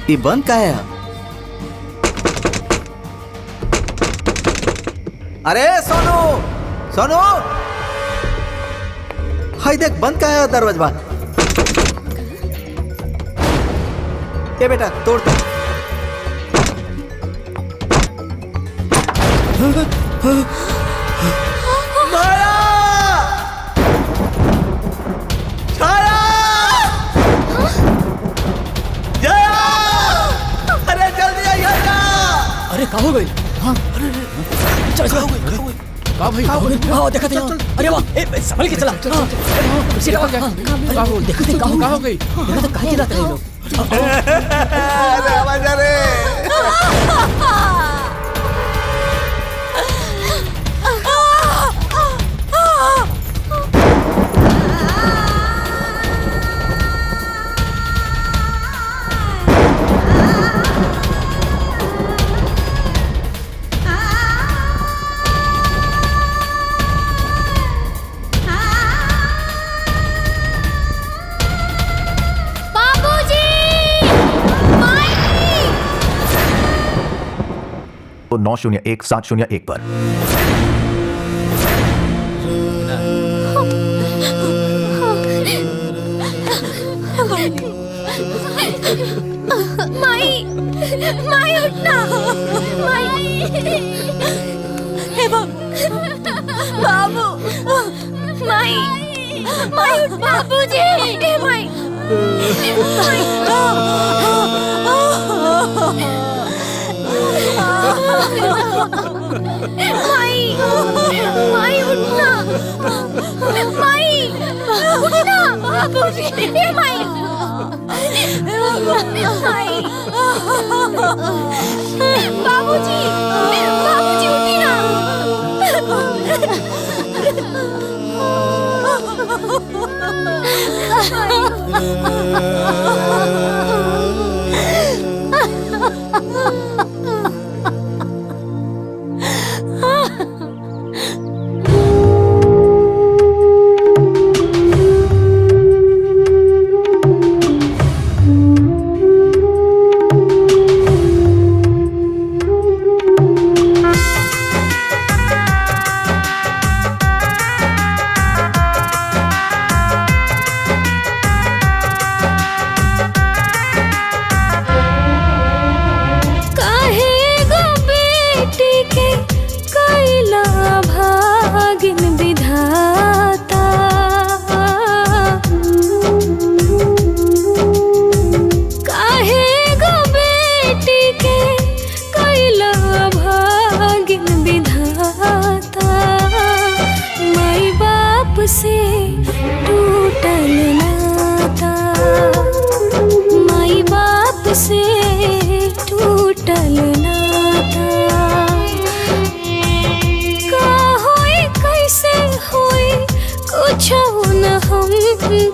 ये बंद का है? अरे सोनू, सोनू, हाय देख बंद का है दरवाजा। ये बेटा तोड़। माया! छाया! जया! अरे जल्दी आइए ना! अरे कहाँ हो गई? हाँ अरे चल चल कहाँ भाई? हाँ देखा था यहाँ। अरे वाह ए संभल के चला। देखो थे कहाँ हो गई? देखा था कहाँ चिल्लाते हैं लोग? अरे आवाज आ रे। तो 901-701 पर। माई, माई उठना, माई, हे बाबू, माई, माई उठ बाबूजी, हे माई, माई, माई उठना, माई, उठना, बाबूजी, हे माई, माई, बाबूजी, बाबूजी उठी ना,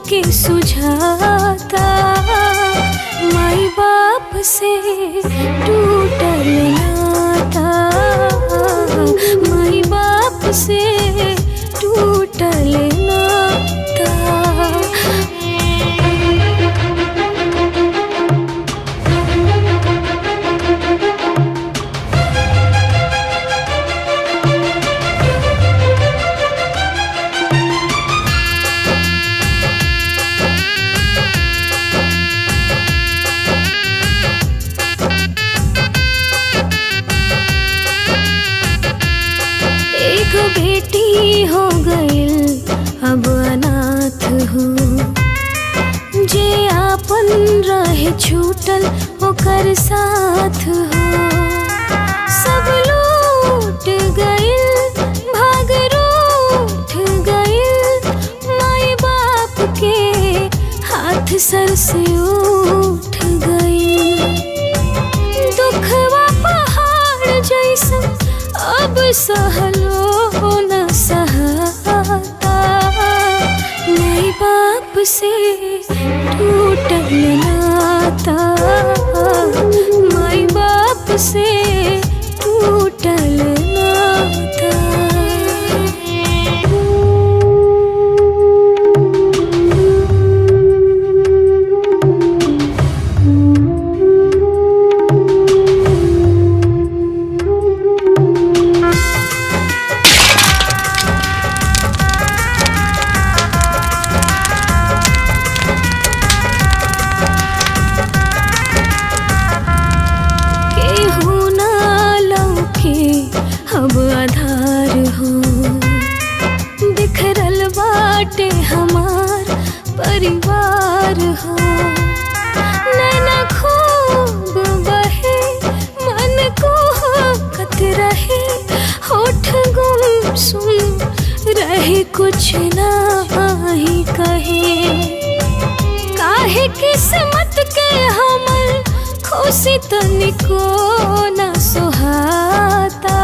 के सुझाता माई बाप से टूटल नाता, माई बाप से टूटल नाता। बेटी हो गइल अब अनाथ हो, जे आपन रहे छूटल ओकर साथ हो। सब लूट गइल भाग रूठ गइल, माई बाप के हाथ सर से उठ गइल। दुखवा पहाड़ जैसा अब सहलो न सहाता, माई बाप से टूटल नाता, माई बाप से टूटल नाता। अब आधार हो। बिखरल बाटे हमार परिवार हो। नैना खूब बहे मन को होकत रहे, होठ गुमसुम रहे कुछ ना ही कहे। काहे किस्मत के हमर खुशी तनिको न सुहाता।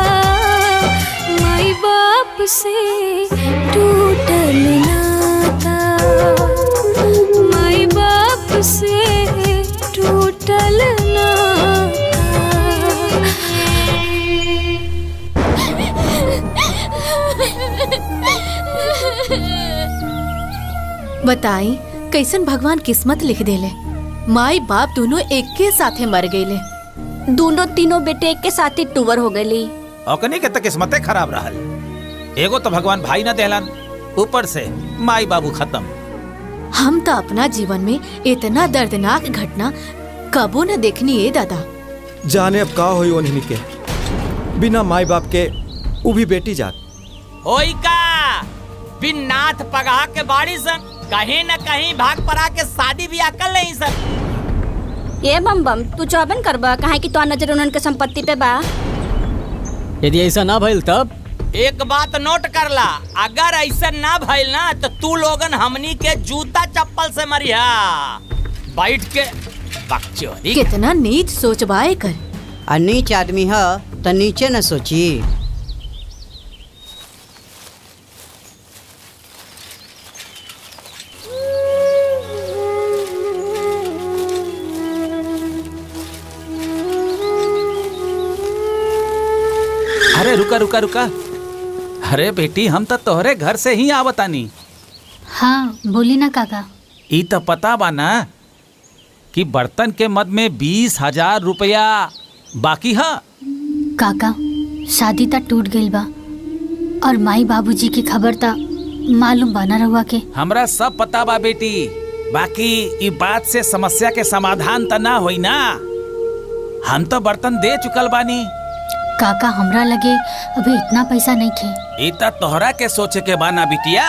माई बाप से टूटल नाता, माई बाप से टूटल नाता। बताई कैसन भगवान किस्मत लिख देले। माई बाप दोनों एक के साथे मर गईले। दोनों तीनों बेटे एक के साथ ही टूवर हो गई। ओकनी के तो किस्मते खराब रहल। एगो तो भगवान भाई न देलन, ऊपर से माई बाबू खत्म। हम तो अपना जीवन में इतना दर्दनाक घटना कबो न देखनी है दादा। जाने अब का होई ओन्हनी के बिना माई बाप के उ भी बेटी जात होई का बिन नाथ पगहा के बाड़ी सन कहीं न कहीं भाग पड़ा के शादी ब्याह कर ले सन। ये बम बम तू चौबन करबा काहे कि तो नजर उनन के संपत्ति पे बा। यदि ऐसा ना भइल तब एक बात नोट कर ला, अगर ऐसा ना भइल ना तो तू लोगन हमनी के जूता चप्पल से मरिया। बैठ के बकचोदी। कितना नीच सोचबाए कर। नीच आदमी है तो नीचे न सोची। अरे रुका रुका रुका। अरे बेटी हम तो तोहरे घर से ही आवतानी। हाँ बोली ना काका। ई तो पता बा ना कि बर्तन के मद में 20,000 रुपया बाकी है। काका शादी ता टूट गइल बा और माई बाबूजी की खबर ता मालूम बाना रहुआ के। हमरा सब पता बा बेटी, बाकी ई बात से समस्या के समाधान तो ना होई ना। हम तो बर्तन दे चुकल बानी। काका हमरा लगे अभी इतना पैसा नहीं खे। ई तो तोहरा के सोचे के बा ना बिटिया।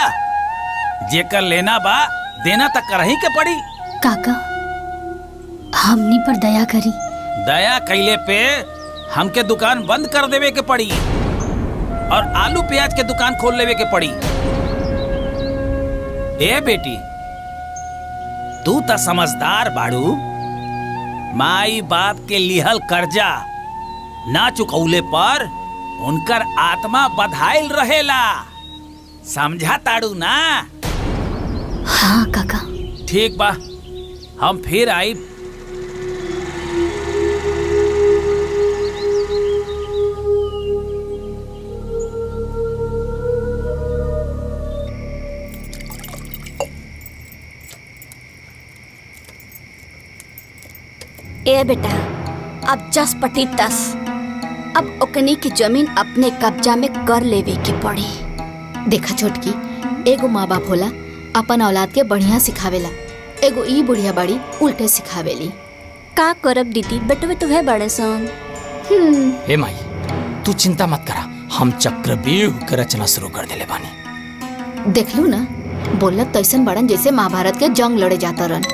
जेकर लेना बा देना तक करही के पड़ी। काका हमनी पर दया करी। दया कैले पे हमके दुकान बंद कर देवे के पड़ी और आलू प्याज के दुकान खोल लेवे के पड़ी। ए बेटी तू तो समझदार बाड़ू। माई बाप के लिहल कर्जा ना चुकौले पर उनकर आत्मा बधाइल रहेला। समझा ताड़ू ना? हाँ काका। ठीक बा, हम फिर आई। ए बेटा अब जस पटी तस। अब ओकनी की जमीन अपने कब्जा में कर लेवे के पड़ी। देखा छोटकी, एगो माँ बाप होला अपन औलाद के बढ़िया सिखावेला, एगो ई बुढ़िया बाड़ी उल्टे सिखावेली। का करब दीदी, बेटवे तो है बड़े सन। हे माई तू चिंता मत करा, हम चक्रव्यूह के रचना शुरू कर देले बानी। देख लू ना, बोलत तैसन बड़न जैसे महाभारत के जंग लड़े जाता रन।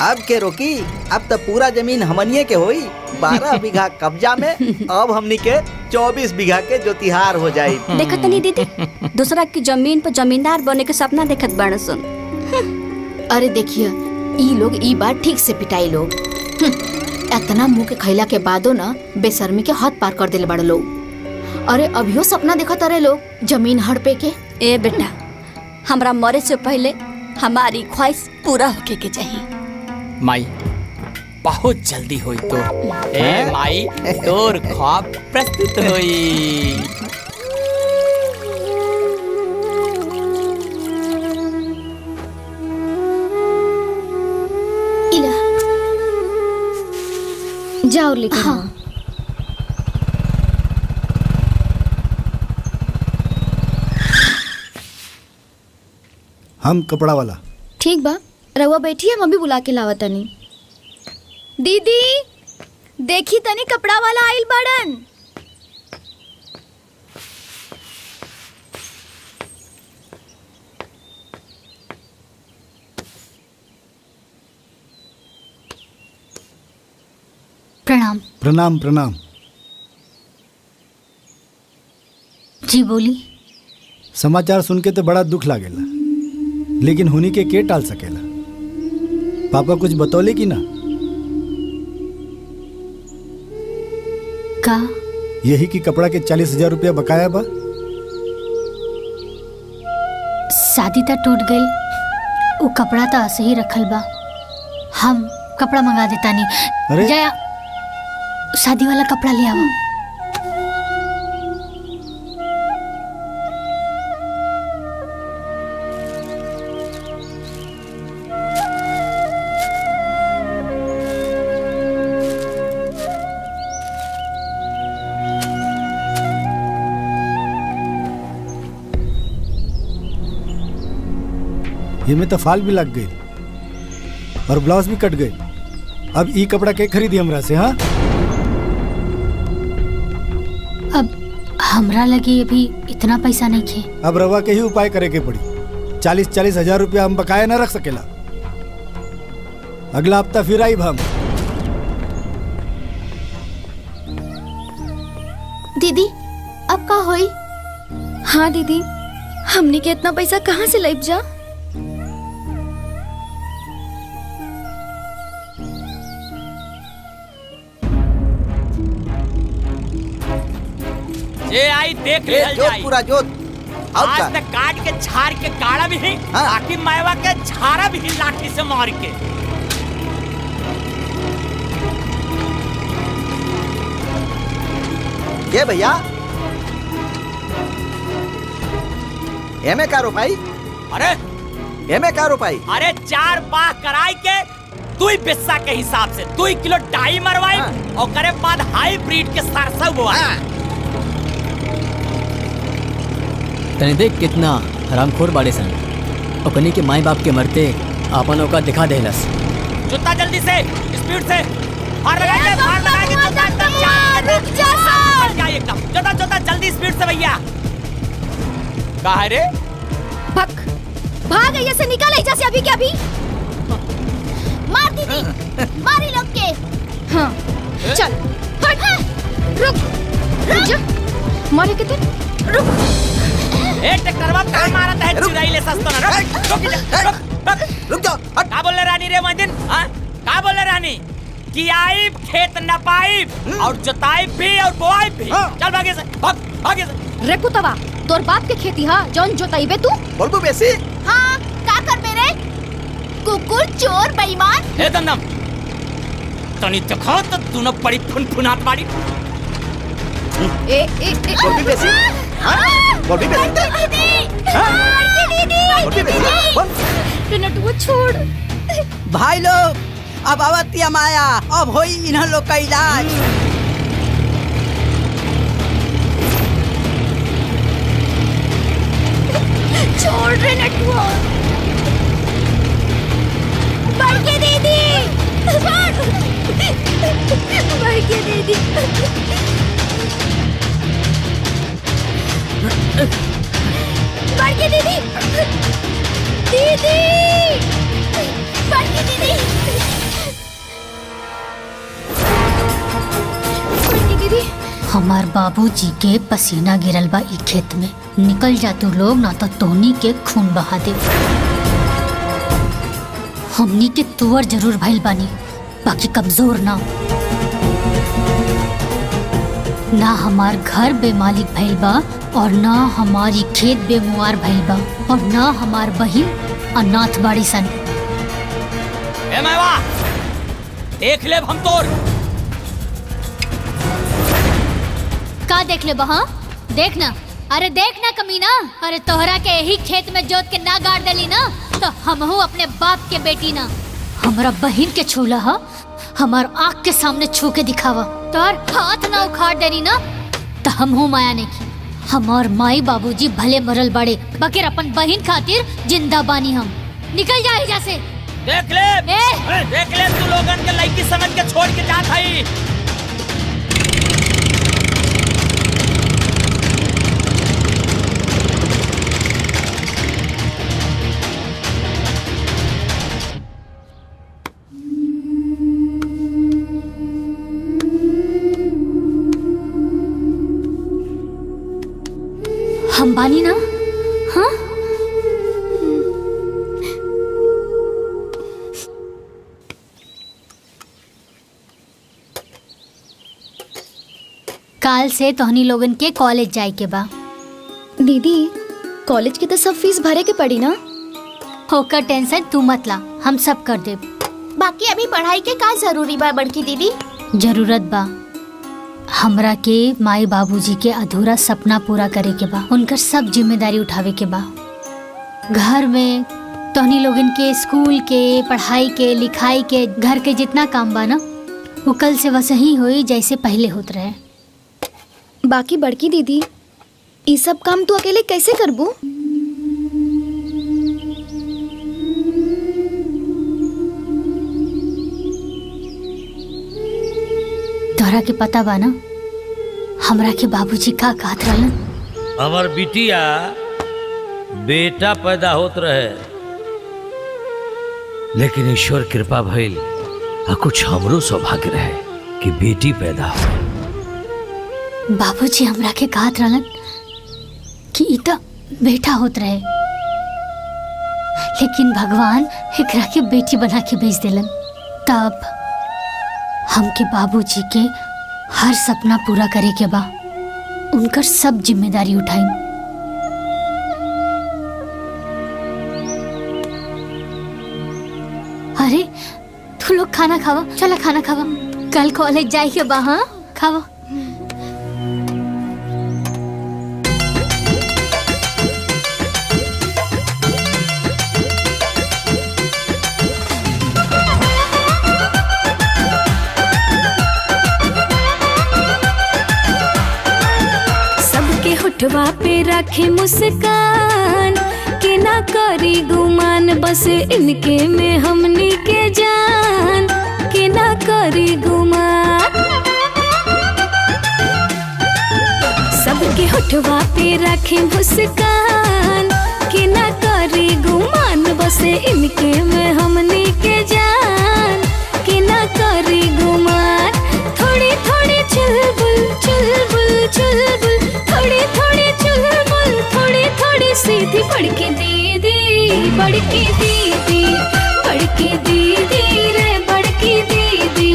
अब के रोकी, अब तो पूरा जमीन हमनिए के होई। 12 बीघा कब्जा में, अब हमनी के 24 बीघा के जोतिहार हो जाई। देखत नहीं दीदी, दूसरा की जमीन पर जमींदार बने के सपना देखत बड़ सुन। अरे देखिए ई लोग ई बात ठीक से पिटाई लोग। इतना मुंह के खैला के बादो ना बेशर्मी के हद पार कर दिले बड़ लोग। अरे अभियो सपना देखत अरे लोग जमीन हड़पे के। ए बेटा हमरा मरे से पहले हमारी ख्वाहिश पूरा होके के चाहिए। माई बहुत जल्दी होई तो ए माई तोर ख्वाब प्रस्तुत होई। इला जाओ लेकर हाँ। हम कपड़ा वाला। ठीक बा, रहुआ बैठिए, हम अभी बुला के लावा तनी। दीदी देखी तनी कपड़ा वाला आइल बड़न। प्रणाम। प्रणाम प्रणाम। जी बोली। समाचार सुन के तो बड़ा दुख लागेला, लेकिन हुनी के टाल सकेला। पापा कुछ बतौले कि ना? का? यही कि कपड़ा के 40,000 रुपया बकाया बा। शादी ता टूट गई, वो कपड़ा तो ऐसे ही रखल बा। हम कपड़ा मंगा देता नहीं। अरे जया, शादी वाला कपड़ा ले आओ। ये में तो फाल भी लग गई और ब्लाउज भी कट गई। अब ई कपड़ा के खरीदी हमरा से? हाँ, अब हमरा लगे अभी इतना पैसा नहीं खे। अब रवा के ही उपाय करे के पड़ी। 40,000 हजार रुपया हम बकाया न रख सकेला। अगला हफ्ता फिर आई हम। दीदी अब का होई? हाँ दीदी, हमने के इतना पैसा कहाँ से लाइब जा? ये आई देख ए, लिहल जोत जाई। पूरा जोत। और आज का? तक काट के छाड़ के काड़ा भी ही, हाँ। ताकि मायवा के छाड़ा भी ही लाठी से मार के। ये भैया एमे का रुपाई? अरे एमे का रुपाई? अरे 4 बाह कराई के 2 बिस्सा के हिसाब से 2 किलो डाई मरवाई। हाँ। और करे बाद हाई ब्रीड के सरसों बुआई। तने देख कितना हरामखोर बाड़े सन। ओकनी के माई बाप के मरते आपन औकात दिखा देहलस। जूता जल्दी से, स्पीड से फाड़ लगाएंगे, फाड़ लगाएंगे। जूता एकदम चाक के रुक जा। फट जाए एकदम। जूता जूता जल्दी स्पीड से भैया। कहा है रे? भग भाग यहाँ से, निकल ऐसा से अभी के अभी। मार दीदी, मारी लोग के। हाँ चल हट। रुक रुक जा, मारे के तुम रुक। एक ट्रैक्टरवा का मारत है चुराई ले सस्तो ना। रुक जाओ। हट। का बोले रानी रे मोहद्दीन? हां का बोले रानी कि आई खेत न पाई और जोताई भी और बोआई भी। चल भागे से, भागे से। रे कुतवा, तोर बाप के खेती हा जौन जोताईबे तू? बोलबो बेसी। हाँ का कर मेरे कुकुर चोर बेईमान। हे दंदम तनी देखो तो दोनों बड़ी फुनफुनात बाड़ी। ए ए ए बोलबी बेसी। हाँ? बोलबी बेसी। दीदी हाँ? दीदी बोलबी बेसी। बोल। नटुआ छोड़। भाई लोग अब आवतिया माया, अब होई इन्ह लोग का इलाज। छोड़ रे नटुआ। बढ़ के दीदी छोड़। बढ़ के दीदी। बढ़ के दीदी। दीदी बढ़ के दीदी। बढ़ के दीदी। हमार बाबूजी के पसीना गिरल बा ई खेत में। निकल जा तू लोग, ना तो तोहनी के खून बहा दे। हमनी के तुअर जरूर भइल बानी, बाकी कमजोर ना। ना हमार घर बेमालिक भइल बा और ना हमारी खेत बेमुआर भइल बा और ना हमार बहिन अनाथ बाड़ी सन। ए मैवा देख ले हम तोर। का देख ले बहा? देखना, अरे देखना कमीना। अरे तोहरा के यही खेत में जोत के ना गाड़ देली ना, तो हमहू अपने बाप के बेटी ना। हमरा बहिन के छूला हा, हमार आँख के सामने छू के दिखावा। तोहर हाथ ना उखाड़ देनी ना, तो हमहू माया नहीं की। हमार माई बाबूजी भले मरल बड़े, बकर अपन बहिन खातिर जिंदा बानी हम। निकल जा एहिजा से। देख ले तू लोगन के लड़की समझ के छोड़ के जात हई। हम बानी ना? हाँ? काल से तोहनी लोगन के कॉलेज जाए के बा। दीदी कॉलेज के तो सब फीस भरे के पड़ी ना। होकर टेंशन तू मत ला, हम सब कर दे। बाकी अभी पढ़ाई के का जरूरी बा बड़की दीदी? जरूरत बा हमरा के माई बाबूजी के अधूरा सपना पूरा करे के बा, उनकर सब जिम्मेदारी उठावे के बा। घर में तोहनी लोगन के स्कूल के, पढ़ाई के, लिखाई के, घर के जितना काम बा ना वो कल से वैसे ही होई जैसे पहले होत रहे। बाकी बड़की दीदी ये सब काम तू अकेले कैसे करबू? तोहरा के पता बा ना हमरा के बाबूजी का कहत रहलन? हमर बिटिया बेटा पैदा होत रहे, लेकिन ईश्वर कृपा भइल आ कुछ हमरो सौभाग्य रहे कि बेटी पैदा हो। बाबूजी हमरा के कहत रहलन कि ई त बेटा होत रहे, लेकिन भगवान एकरा के बेटी बना के भेज देलन। तब हमके बाबूजी के हर सपना पूरा करे के बा, उनकर सब जिम्मेदारी उठाई। अरे तू लोग खाना खावा, चला खाना खावा, कल कॉलेज जाए के बा। हाँ खावा। होठवा पे रखे मुस्कान के ना करी गुमान, बस इनके में हमनी के जान के ना करी गुमान। सबके होठवा पे रखे मुस्कान के ना करी गुमान, बस इनके में हमनी के जान के ना करी गुमान। थोड़ी थोड़ी चुलबुल चुलबुल चुलबुल, थोड़ी थोड़ी चुलबुल, थोड़ी थोड़ी सीधी बड़की दीदी, बड़की दीदी, बड़की दीदी रे बड़की दीदी।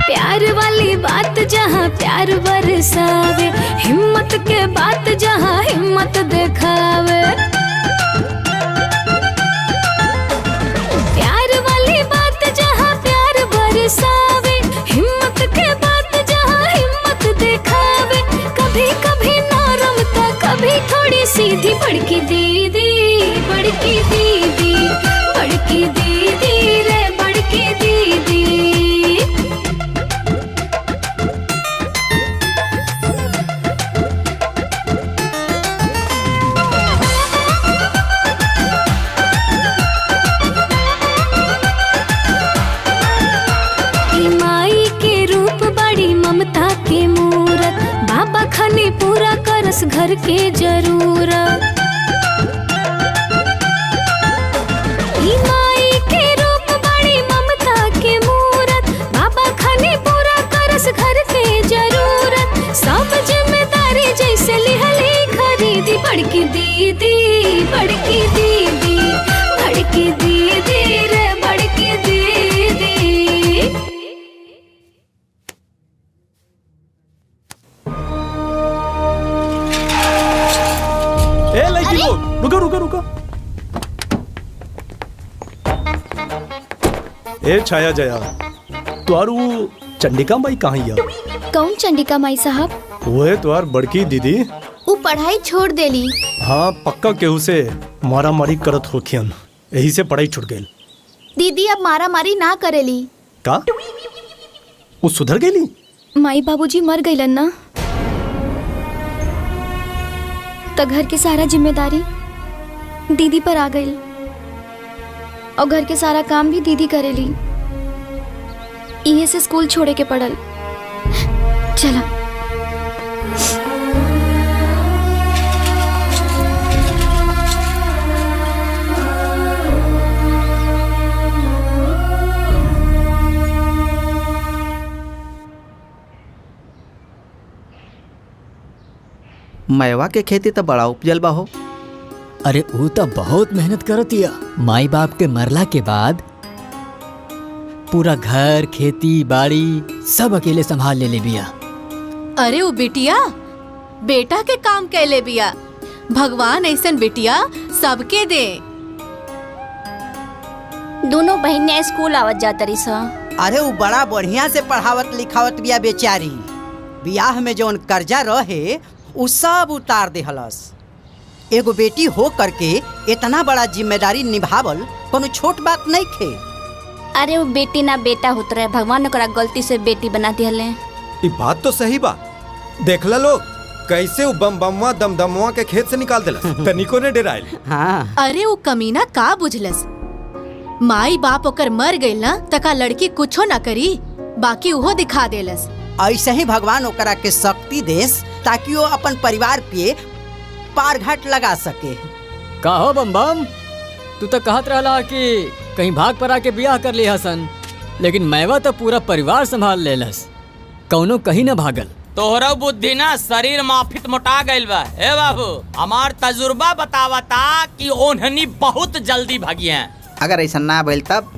प्यार वाली बात जहाँ प्यार बरसावे, हिम्मत के बात जहाँ हिम्मत दिखावे। प्यार वाली बात जहाँ प्यार बरसावे, हिम्मत के बात जहाँ हिम्मत दिखावे। कभी कभी नरम तो कभी थोड़ी सीधी, बड़की दीदी, बड़की दीदी, बड़की दीदी रे बड़की दीदी। खानी पूरा करस घर के जरूरत, ई माई के रूप बड़ी ममता के मूरत। बाबा खानी पूरा करस घर के जरूरत, सब जिम्मेदारी जैसे लिहली खरीदी। बड़की दीदी, बड़की दीदी, बड़की दीदी रे बड़की दीदी। रुको रुको रुको। ए छाया जया, तुआर वो चंडिका माई कहाँ है? कौन चंडिका माई साहब? वो है तुआर बड़की दीदी। वो पढ़ाई छोड़ देली। हाँ पक्का केहू से मारा मारी करत होखियन, यही से पढ़ाई छूट गई। दीदी अब मारा मारी ना करेली का? वो सुधर गई? माई बाबूजी मर गईलन ना, तो घर की सारा जिम्मेदारी दीदी पर आ गई, और घर के सारा काम भी दीदी करेली। इहे से स्कूल छोड़े के पड़ल। चला मैवा के खेती तो बड़ा उपजल बा हो। अरे वो तो बहुत मेहनत करतिया। माई बाप के मरला के बाद पूरा घर खेती बाड़ी सब अकेले संभाल ले बिया। अरे वो बिटिया बेटा के काम कैले बिया। भगवान ऐसन बिटिया सबके दे। दोनों बहने स्कूल आवत जात रही सा। अरे वो बड़ा बढ़िया से पढ़ावत लिखावत बिया बेचारी। बियाह में जौन कर्जा रहे उ सब उतार देहलस। एगो बेटी हो करके इतना बड़ा जिम्मेदारी निभावल कोनो छोट बात नहीं खे। अरे वो बेटी ना बेटा होत रहे, भगवान ने ओकरा गलती से बेटी बना दिहले। ये बात तो सही बा। देखला लोग कैसे वो बमवा दमदमवा के खेत से निकाल देला। तनिको ने डराइल। हाँ। अरे वो कमीना का बुझलस। माई बाप ओकर मर गइल ना तका लड़की कुछो ना करी, बाकी उहो दिखा देलस। ऐसे ही भगवान ओकरा के शक्ति देस ताकि वो अपन परिवार पे पार घाट लगा सके। का हो बम बम, तू तो कहत रहला कि कहीं भाग पर आके बियाह कर लिया हसन, लेकिन मैवा तो पूरा परिवार संभाल लेलस, कौनो कहीं न भागल। तोहरा बुद्धि ना शरीर माफित मोटा गइल बा। ए बाबू, हमार तजुर्बा बतावता कि ओन्हनी बहुत जल्दी भागिया। अगर ऐसा ना भइल तब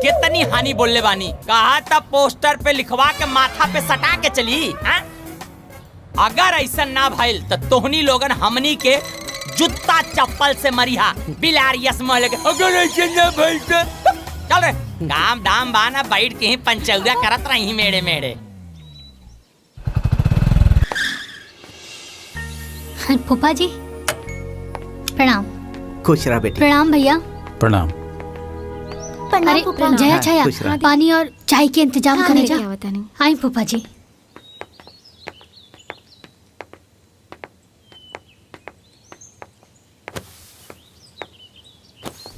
कितनी हानि बोलले बानी। कहा तब पोस्टर पे लिखवा के माथा पे सटा के चली। अगर ऐसा ना भइल तो तोहनी लोगन हमनी के जूता चप्पल से मरिहा। बिलारियस महल के अगर ऐसा ना भइल तो चल रे, काम दाम बाना बैठ के ही पंचौरा करत रही मेरे मेरे। फूफा जी प्रणाम। खुश रह बेटी। प्रणाम भैया। प्रणाम। अरे जया छाया, पानी और चाय के इंतजाम करे जा। आई फूफा जी।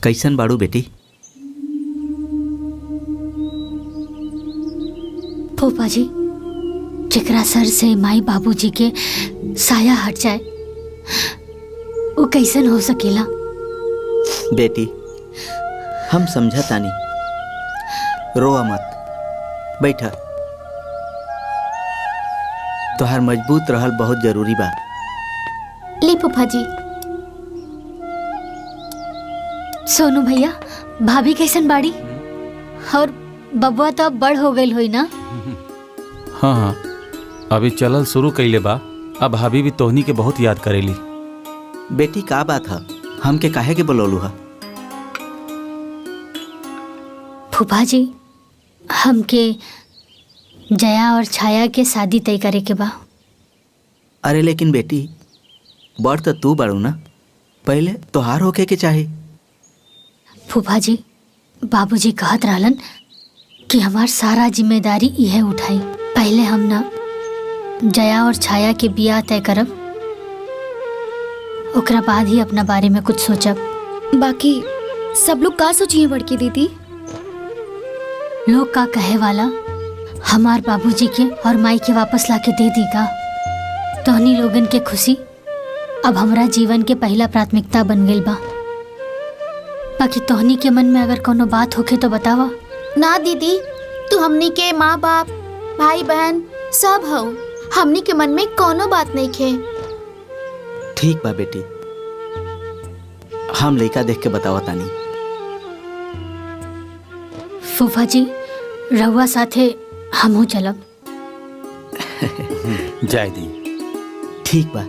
कैसन बाड़ू बेटी? फूफा जी, जेकरा सर से माई बाबूजी के साया हट जाए वो कैसन हो सकेला? बेटी हम समझतानी, रोआ मत, बैठा। तोहार मजबूत रहल बहुत जरूरी बा। ले फूफा जी। सोनू भैया, भाभी कैसन बाड़ी? और बबुआ तो अब बड़ हो गई हुई ना? हाँ, अभी चलल शुरू कैले बा। अब भाभी भी तोहनी के बहुत याद करेली। बेटी का बात है, हमके काहे के बोलौलू हा? फूफा जी, हमके जया और छाया के शादी तय करे के बा। अरे लेकिन बेटी, बड़ तो तू बड़ू ना, पहले तोहार होके के चाही। फूफा जी, बाबूजी कहत रहलन कि हमार सारा जिम्मेदारी इहे उठाई। पहले हम ना जया और छाया के बियाह तय करब, ओकरा बाद ही अपना बारे में कुछ सोचब। बाकी सब लोग का सोचिए बड़की दीदी? लोग का कहे वाला हमार बाबूजी के और माई के वापस लाके दे देगा। तोहनी लोगन के खुशी अब हमरा जीवन के पहला प्राथमिकता बन गई बा। बाकी तोहनी के मन में अगर कोनो बात होखे तो बतावा। ना दीदी, तू हमनी के माँ बाप भाई बहन सब हो, हमनी के मन में कोनो बात नहीं खे। ठीक बा बेटी, हम लइका देख के बतावा तानी। फूफा जी, रहुआ साथे हमहू चलब। जय दी। ठीक बा।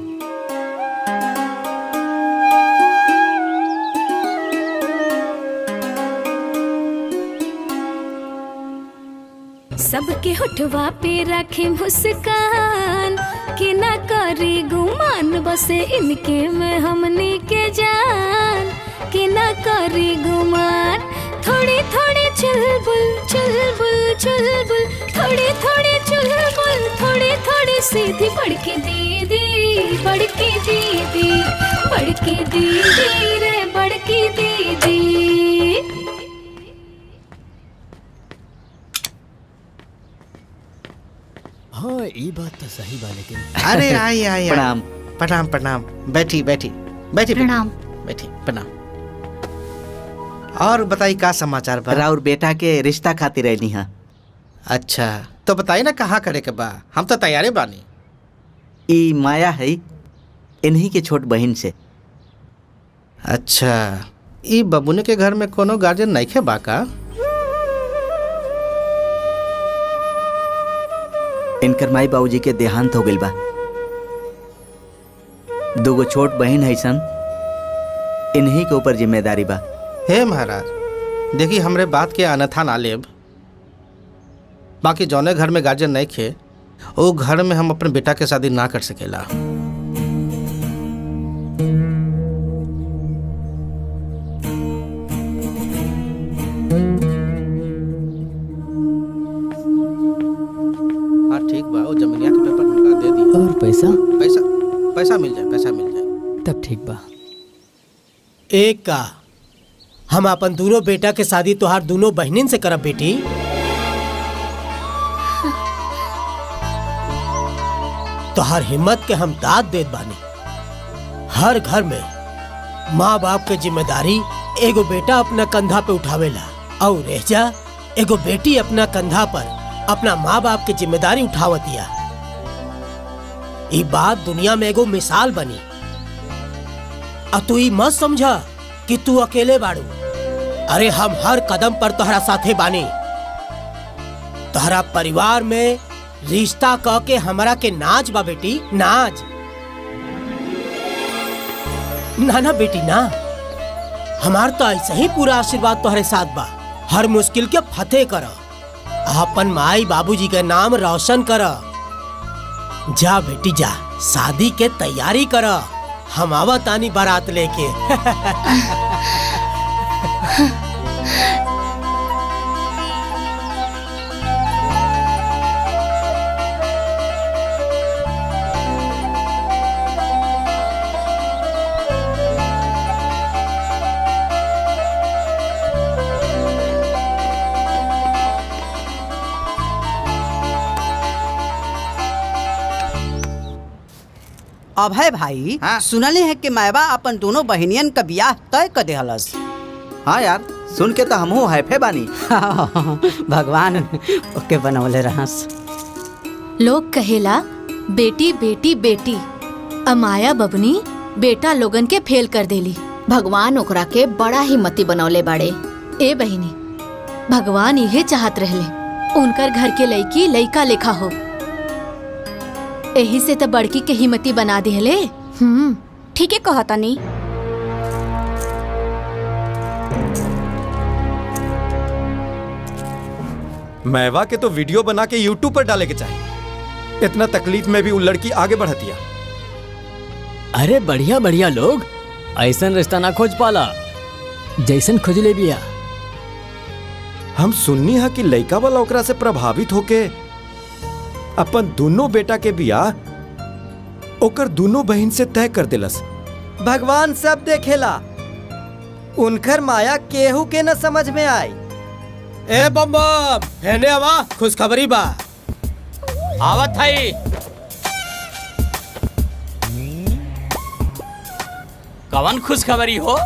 सबके होठवा पे रखे मुस्कान, कि ना करी गुमान, बसे इनके में हमनी के जान, कि ना करी गुमान। थोड़ी थोड़ी चुलबुल चुलबुल चुलबुल, थोड़ी थोड़ी चुलबुल, थोड़ी थोड़ी सीधी बड़की दीदी, बड़की दीदी, बड़की दीदी रे बड़की दीदी। हाँ, ये बात तो सही बा, लेकिन अरे आई आई प्रणाम। प्रणाम प्रणाम। बैठी बैठी बैठी। प्रणाम। बैठी प्रणाम। और बताई का समाचार बा? राउर बेटा के रिश्ता खातिर रहनी हा। अच्छा, तो बताई ना कहाँ करे के बा, हम तो तैयारे बानी। ई माया है, इन्हीं के छोट बहन से। अच्छा, ई बबुने के घर में कोनो गार्जियन नहीं खे बाका? इनकर माई बाबूजी के देहांत हो गइल बा। दूगो छोट बहन है सन, इन्हीं के ऊपर जिम्मेदारी बा। हे महाराज, देखी हमरे बात के अनथा ना लेब। बाकी जौने घर में गार्जियन नहीं खे वो घर में हम अपने बेटा के शादी ना कर सकेला। हाँ ठीक बा, वो जमीनिया के पेपर उनका दे दिया। और पैसा पैसा मिल जाए। तब ठीक बा। एक का हम अपन दोनों बेटा के शादी तोहार दोनों बहनिन से करब बेटी। तोहार हिम्मत के हम दाद देत बानी। हर घर में माँ बाप के जिम्मेदारी एगो बेटा अपना कंधा पे उठावेला और रेजा एगो बेटी अपना कंधा पर अपना माँ बाप के जिम्मेदारी उठावतिया। ई बात दुनिया में एगो मिसाल बनी। अब तू ई मत समझा कि तू अकेले बाड़ू। अरे हम हर कदम पर तोहरा साथे बानी। तोहरा परिवार में रिश्ता कह के हमरा के नाज बा बेटी, नाज। ना ना बेटी ना, हमार तो ऐसे ही पूरा आशीर्वाद तोहरे साथ बा। हर मुश्किल के फतेह कर, अपन माई बाबूजी के नाम रोशन कर। जा बेटी जा, शादी के तैयारी कर। हम आवत आनी बारात लेके। अभय भाई, सुनले है कि मैबा अपन दोनों बहनियन का ब्याह तय कर देहलस। हाँ यार, सुन के तो हमहू हैफे बानी। भगवान ओके बनौले रहस। लोग कहेला बेटी बेटी बेटी, अमाया बबनी बेटा लोगन के फेल कर देली। भगवान ओकरा के बड़ा ही मती बनौले बाड़े। ए बहिनी, भगवान इहे चाहत रहले उनकर घर के लड़की लड़का लेखा हो। यही से तो बड़की के हिम्मती बना दिहले। ठीक है कहता नहीं। मैवा के तो वीडियो बना के यूट्यूब पर डाले के चाहिए। इतना तकलीफ में भी वो लड़की आगे बढ़तिया। अरे बढ़िया बढ़िया लोग ऐसन रिश्ता ना खोज पाला जैसन खोजले बिया। हम सुननी है कि लड़का वाला ओकरा से प्रभावित होके अपन दोनों बेटा के बियाह ओकर दोनों बहन से तय कर दिलस। भगवान सब देखेला, उनकर माया केहू के न समझ में आई। ए बम बम, हेने आवा, खुशखबरी बा। आवत है। कवन खुशखबरी हो?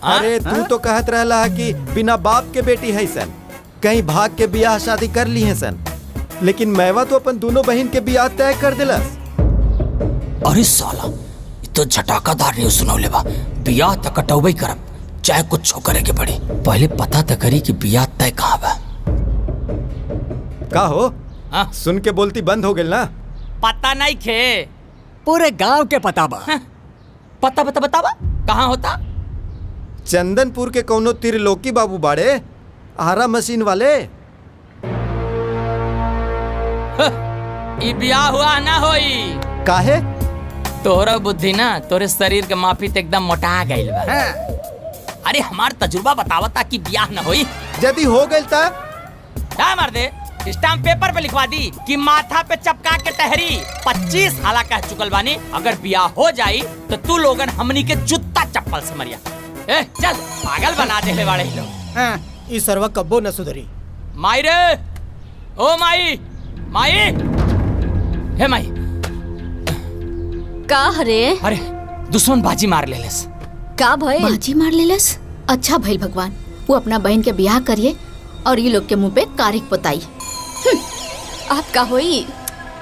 अरे तू तो कहत रहला है कि बिना बाप के बेटी है सन, कहीं भाग के बियाह शादी कर ली है सन, लेकिन मैवा तो अपन दोनों बहन के बियाह तय कर दिलस। अरे साला, तो झटाकादार न्यूज़ सुनौले बा। बियाह तक कटौबई करब, चाहे कुछ करे के पड़ी। पहले पता तक करी कि बियाह तय कहाँ बा। का हो? सुन के बोलती बंद हो गई ना? पता नहीं खे, पूरे गांव के पता बा। पता बता बतावा कहाँ होता? चंदनपुर के कौनो त्रिलोकी बाबू बाड़े, आरा मशीन वाले। ई बियाह हुआ ना होई। काहे? तोहरा बुद्धि ना तोरे शरीर के माफी ते एकदम मोटा गइल बा। अरे हमार तजुर्बा बतावता कि बियाह ना होई। यदि हो गइल ता क्या मार दे? स्टाम्प पेपर पे लिखवा दी कि माथा पे चपका के टहरी। 25 हाला कह चुकल बानी, अगर बियाह हो जाई तो तू लोगन हमनी के जूता चप्पल से मरिया। ए चल, पागल बना देले वाले लोग। ई सरवा कब्बो न सुधरी। माई रे, ओ माई, माई, हे माई। का हरे? अरे दुश्मन बाजी मार लेलस। का भइल? बाजी मार लेलस? अच्छा भइल भगवान, वो अपना बहन के ब्याह करिए और ये लोग के मुंह पे कारिक पोताई। आपका होई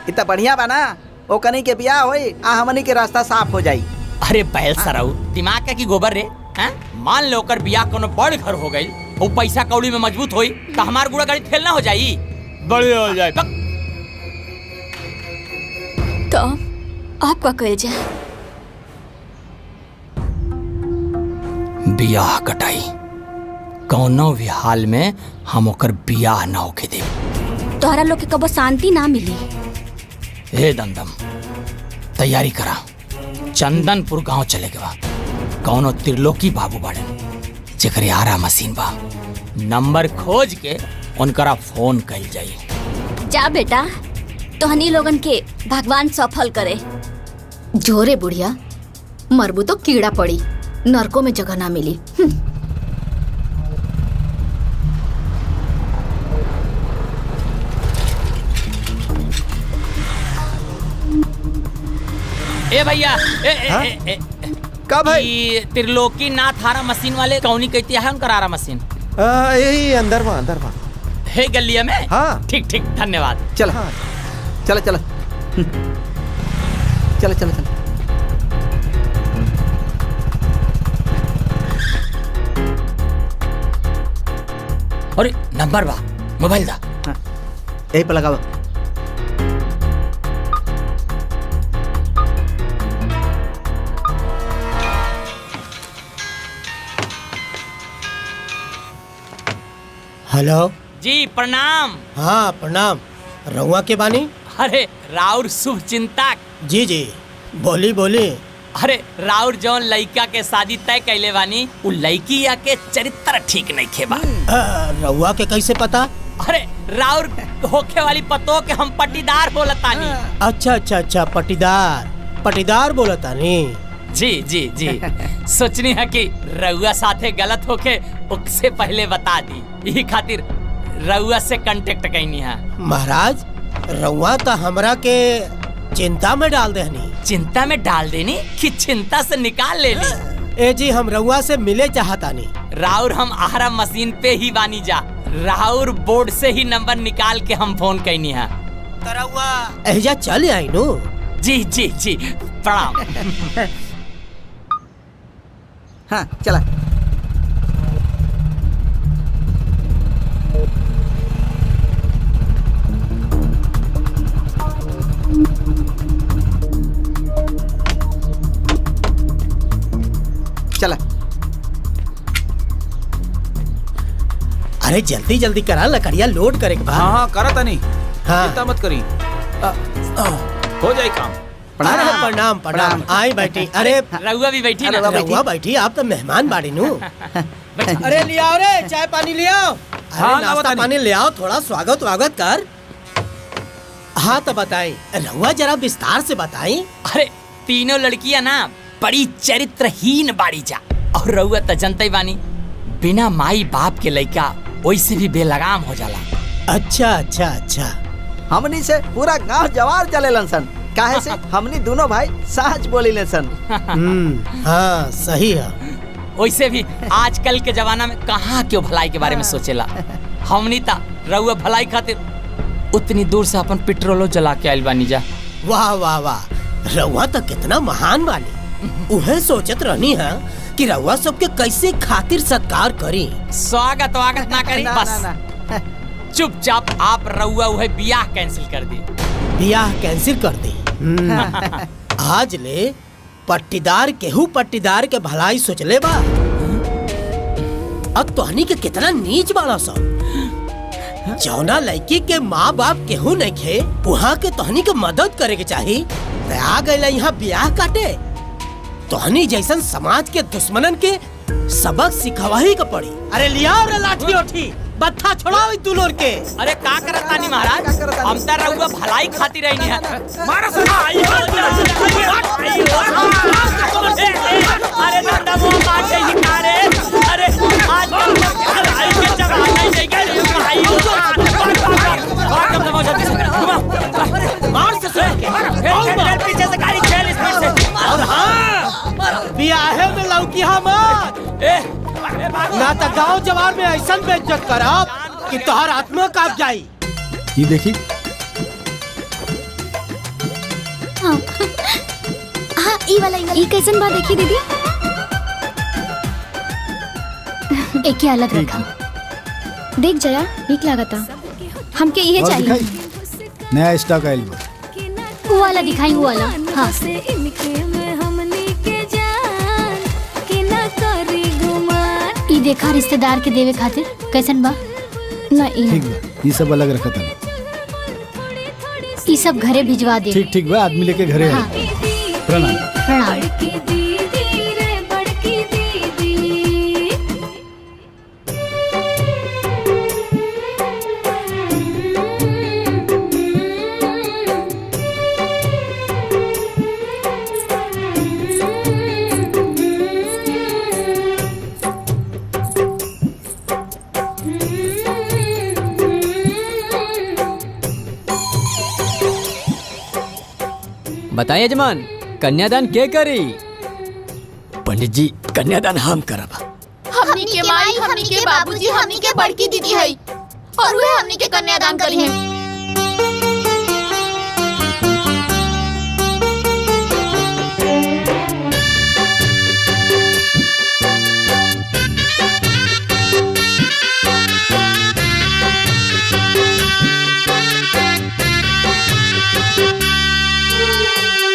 इतना बढ़िया बना। ओकनी के बियाह होई आ हमनी के रास्ता साफ हो जाई। अरे बैल सराऊ दिमाग का की गोबर रे हैं? मान लो कर बियाह कोनो बड़ घर हो गई, वो पैसा कौड़ी में मजबूत होई तो हमार गुड़ा गाड़ी फेल ना हो जाई, बड़े हो जाए। तो आपका कल जाए बियाह कटाई कौनो भी हाल में हम ओकर बियाह ना होके दे। तोहरा लोग के कबो शांति ना मिली। हे दमदम तैयारी करा, चंदनपुर गांव चले के बा। कौनो त्रिलोकी बाबू बाड़े जेकरे आरा मशीन बा, नंबर खोज के उनकरा फोन कइल जाई। जा बेटा, तोहनी लोगन के भगवान सफल करे। जोरे बुढ़िया, मरबू तो कीड़ा पड़ी, नरकों में जगह ना मिली। ए भैया का भाई? त्रिलोकी नाथ आरा मशीन वाले कौनी कहती है उनका आरा मशीन? यही अंदर वहाँ है गलिया में। हाँ ठीक ठीक धन्यवाद। चल चल चल चल चल चल। अरे नंबर बा, मोबाइल दा। यही पे लगावा। हेलो जी प्रणाम। हाँ प्रणाम, रउआ के बानी? अरे राउर शुभ चिंतक। जी जी बोली बोली। अरे राउर जौन लड़का के शादी तय कैले बानी उ लड़की या के चरित्र ठीक नहीं खेबा। रउआ के कैसे पता? अरे राउर होखे वाली पतो के हम पटीदार बोलतानी। अच्छा अच्छा अच्छा, पटीदार बोलतानी। जी जी जी सोचनी है कि रउआ साथे गलत होके उससे पहले बता दी, यही खातिर रउआ से कांटेक्ट कैनी है। महाराज रउआ तो हमरा के चिंता में डाल देनी। चिंता में डाल देनी कि चिंता से निकाल ले ली। ए जी हम रउआ से मिले चाहतानी। राउर हम आरा मशीन पे ही बानी जा, राउर बोर्ड से ही नंबर निकाल के हम फोन कैनी है। रउआ एजा चल आई नु। जी जी जी प्रणाम। हाँ चला। चला। अरे जल्दी जल्दी करा, लकड़िया लोड करे के बाद। हाँ करता नहीं, हाँ। चिंता मत करी, हो जाए काम। प्रणाम प्रणाम। आई बैठी। अरे रउआ भी बैठी ना। रउआ बैठी, आप तो मेहमान बाड़ी नु। अरे ले आओ रे, चाय पानी ले आओ। हाँ, नाश्ता पानी ले आओ, थोड़ा स्वागत कर। हाँ तो बताई, रउआ जरा विस्तार से बताई। अरे तीनों लड़कियां ना बड़ी चरित्रहीन बाड़ी जा, और रउआ तो जनते बानी बिना माई बाप के लड़का वैसे भी बेलगाम हो जाला। अच्छा अच्छा अच्छा। हमनी से पूरा गांव जवार चलेलन सन, काहे से हमनी दोनों भाई सच बोलीले सन। हाँ सही है। वैसे भी आजकल के जमाना में कहाँ क्यों भलाई के बारे में सोचेला। हमनी ता रउआ भलाई खातिर उतनी दूर से अपन पेट्रोलो जला के आइल बानी जा। वाह वाह वाह, रउआ तो कितना महान बानी। उहे सोचत रहनी है कि रउआ सबके कैसे खातिर सत्कार करी। स्वागत वागत ना करी, बस चुपचाप आप रउआ उहे बियाह कैंसिल कर दी। बियाह कैंसिल कर दी? आज ले पट्टीदार केहू पट्टीदार के भलाई सोचले बा। अब तोहनी के कितना नीच बाड़ा सब। जौना लड़की के माँ बाप केहू नहीं खे, वहाँ के तोहनी के मदद करे के चाही, आ गए यहाँ बियाह काटे। तोहनी जैसन समाज के दुश्मनन के सबक सिखवाही का पड़ी। अरे लिया रे लाठी उठी, बत्था छोड़ाओ तू लोग के। अरे का करत तानी महाराज, हम त रउआ भलाई खातिर रहनी है। मारो अरे नंदा मुंह मार दे ही कारे। अरे आज भलाई के जमाना नहीं गए भाई। और कब तक हो मार से के पीछे से गाड़ी खेल स्पीड से। और हाँ बियाहे में लौकी मत, ना तो गाँव जवार में ऐसा बेइज्जत करब कि तोहर आत्मा कांप जाई। ये देखी हाँ ई वाला ई कैसन बा देखी दीदी। एक ही अलग रखा। देख जया ठीक लागता, हमके इहे और चाहिए। दिखाई? नया स्टॉक आइल बा। वो वाला दिखाई, वो वाला। हाँ ई देखा रिश्तेदार के देवे खातिर कैसन बा। ना ठीक बा, ये सब अलग रखा था। ई सब घरे भिजवा दे। ठीक बा, आदमी लेके घरे हाँ। आई। प्रणाम। प्रणाम। बताइए यजमान, कन्यादान के करी? पंडित जी कन्यादान हम करब। हमनी के माई, हमनी के बाबूजी, हमनी के बड़की दीदी है और वे हमनी के कन्यादान करी है।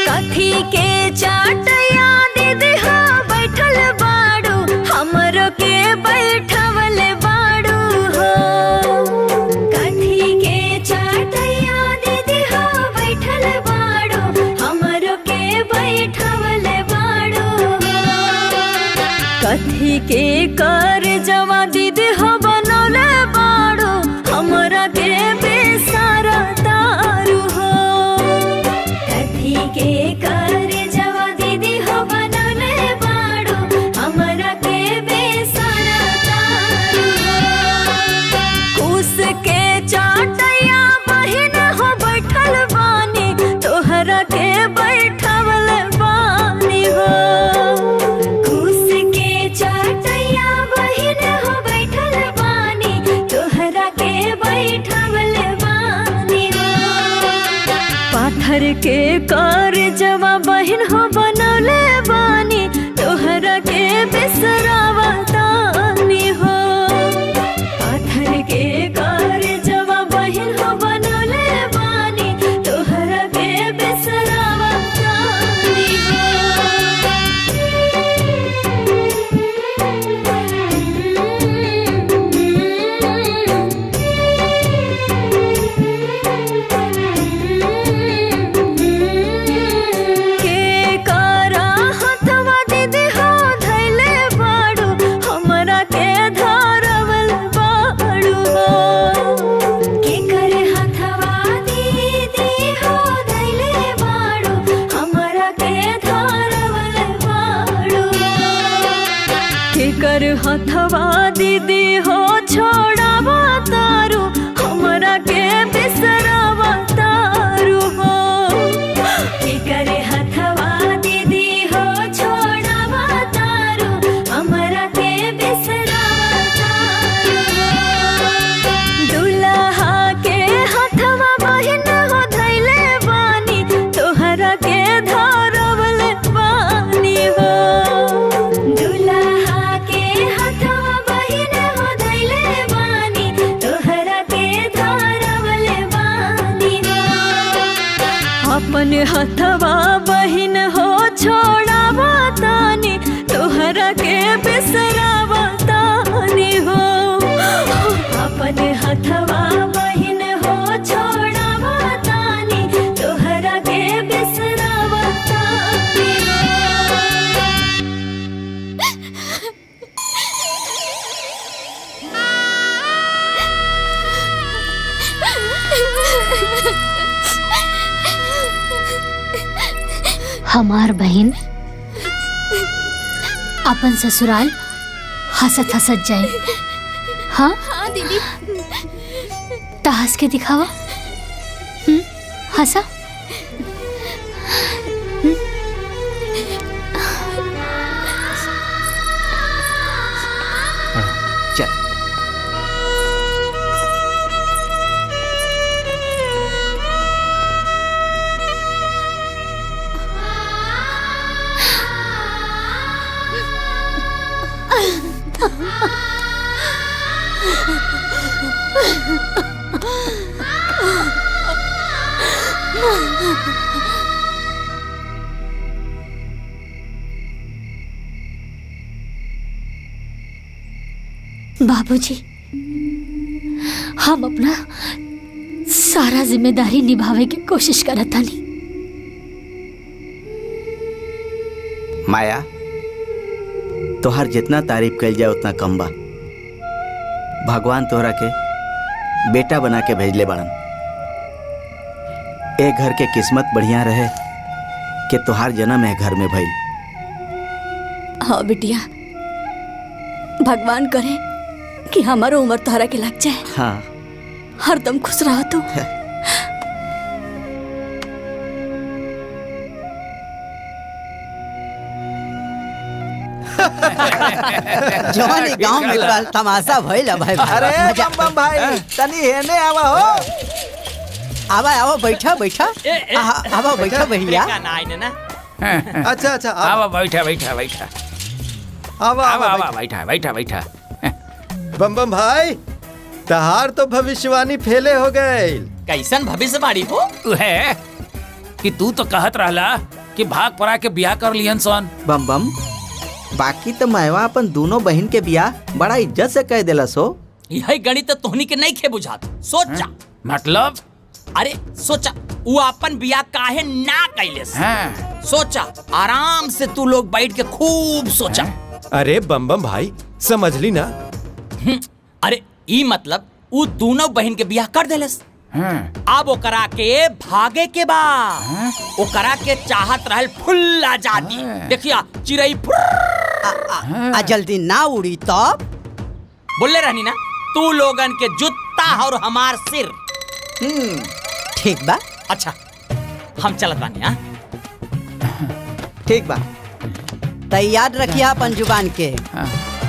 कथी के चाटया दीदी हो बैठल बाड़ू, हमरो के बैठवल बाड़ू हो। कथी के चाटया दीदी हो बैठल बाड़ू, हमरो के बैठवल बाड़ू हो। कथी के कर जवा दीदी हो बनौले बाड़ू, हमरा के बेसारा तारू हो। कथी के कर जवा दीदी हो बनौले बाड़ू, हमरा के बेसारा तारू हो। कुस के चाटया बहिन हो बैठल बानी, तोहरा के बैठवल बानी हो। कुस के चाटया बहिन हो बैठल बानी, तोहरा के बैठवल बानी हो। पाथर के कर जवा बहिन हो बनौले बानी, तोहरा के बिसरावा तानी हो। पाथर के कर जवा बहिन हो बनौले बानी, तोहरा के बिसरावा तानी के करा हथवा दीदी हो धैले बाड़ू, हमरा के धरवल बाड़ू हो। के करे हथवा दीदी हो धैले बाड़ू, हमरा के धरवल बाड़ू हो। के कर हथवा दीदी हो छोड़ावा तारू, हमरा के बिसरावा तारू हो। के करे हथवा दीदी हो छोड़ावा तारू, हमरा के बिसरावा तारू हो। दुल्हा के हथवा बहिन हो धैले बानी, तोहरा के धरवल बानी हो। दुल्हा के हथवा बहिन हो धैले बानी, तोहरा के धरवल बानी हो। अपन हथवा बहिन हो छोड़ावा तानी, तोहरा के बिसरावा तानी हो। अपन हथवा बहिन हो छोड़ावा तानी, तोहरा के बिसरावा तानी हो। हमार बहन अपन ससुराल हंसत हंसत जाए। हाँ हाँ दीदी। तो हंस के दिखावा। हंसा। चल। बाबूजी, हम अपना सारा जिम्मेदारी निभावे की कोशिश करत हनी। माया, तोहार जितना तारीफ कल जाए उतना कम बा। भगवान तोहरा के बेटा बना के भेजले बाड़न। ए घर के किस्मत बढ़िया रहे कि तोहार जन्म है घर में भइल। हाँ बिटिया, भगवान करे कि हमारो उम्र तोहरा के लग जाए। हाँ, हरदम खुश रह तू। जवान ई गांव में कल तमाशा भइल है भाई। अरे बम बम भाई, तनी हेने आवा हो। आवा आवा, बैठा बैठा। आवा बैठा भैया। अच्छा अच्छा, आवा बैठा बैठा बैठा। आवा आवा आवा, बैठा बैठा बैठा। बम बम भाई, तहार तो भविष्यवाणी फेले हो गए। कैसन भविष्यवाणी हो? है कि तू तो कहत रहला कि भाग पड़ा के ब्याह कर लिहन सन। बम बम, बाकी तो मैवा अपन दोनों बहन के बियाह बड़ा इज्जत से कह देला सो। यही गणित तो तोहनी के नहीं खे बुझात। सोचा मतलब? अरे सोचा वो अपन बियाह काहे ना कैले। सोचा, आराम से तू लोग बैठ के खूब सोचा। अरे बम बम भाई, समझ ली ना। अरे ई मतलब वो दोनों बहन के बियाह कर देलस। अब ओकरा के भागे के बा। ओकरा के चाहत रहल फुल आजादी। देखिया चिड़ई जल्दी ना उड़ी तब बोले रहनी ना, तू लोगन के जूता और हमार सिर। ठीक बा। अच्छा, हम चलत बानी। हाँ ठीक बा, तो याद रखिए अपन जुबान के।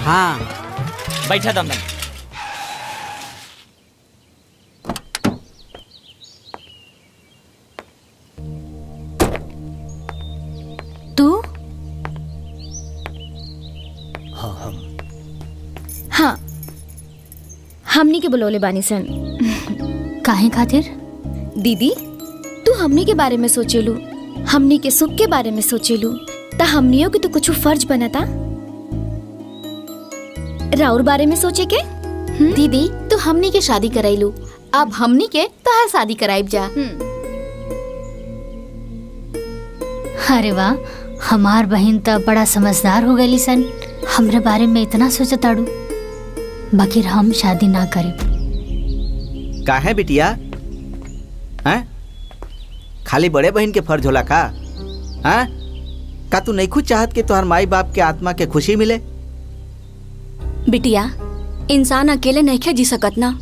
हाँ बैठा दम। तू? हाँ, हमनी के बुलौले बानी सन। काहे खातिर? दीदी, तू हमनी के बारे में सोचेलू, हमनी के सुख के बारे में सोचेलू, ता हमनियों के तो कुछ फर्ज बनता राउर बारे में सोचे के। दीदी, तू हमनी के शादी कराइलू, अब हमनी के तोहार शादी कराइब जा। अरे वाह, हमार बहन तो बड़ा समझदार हो गई सन। हमरे बारे में इतना सोचताड़ू, बाकी हम शादी ना करें। काहे बिटिया? हैं? खाली बड़े बहन के फर्ज होला का? हैं? का तू नहीं खुद चाहत कि तुम्हार माई बाप के आत्मा के खुशी मिले? बिटिया, इंसान अकेले नहीं जी सकत ना।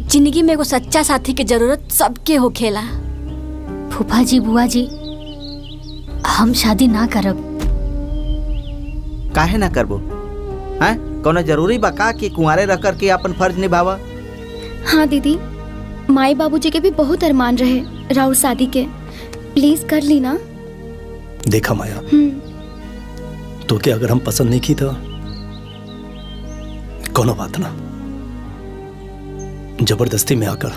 जिंदगी में एगो सच्चा साथी के जरूरत सबके होखेला। फूफा जी, बुआ जी, हम शादी ना करब। काहे ना करबो? हैं? कोनो जरूरी बा का कि कुंवारे रह कर के अपन फर्ज निभावा? हाँ दीदी, माई बाबूजी के भी बहुत अरमान रहे राउर शादी के। प्लीज कर ली ना। देखा माया, तो क्या अगर हम पसंद नहीं की तो कोनो बात ना, जबरदस्ती में आकर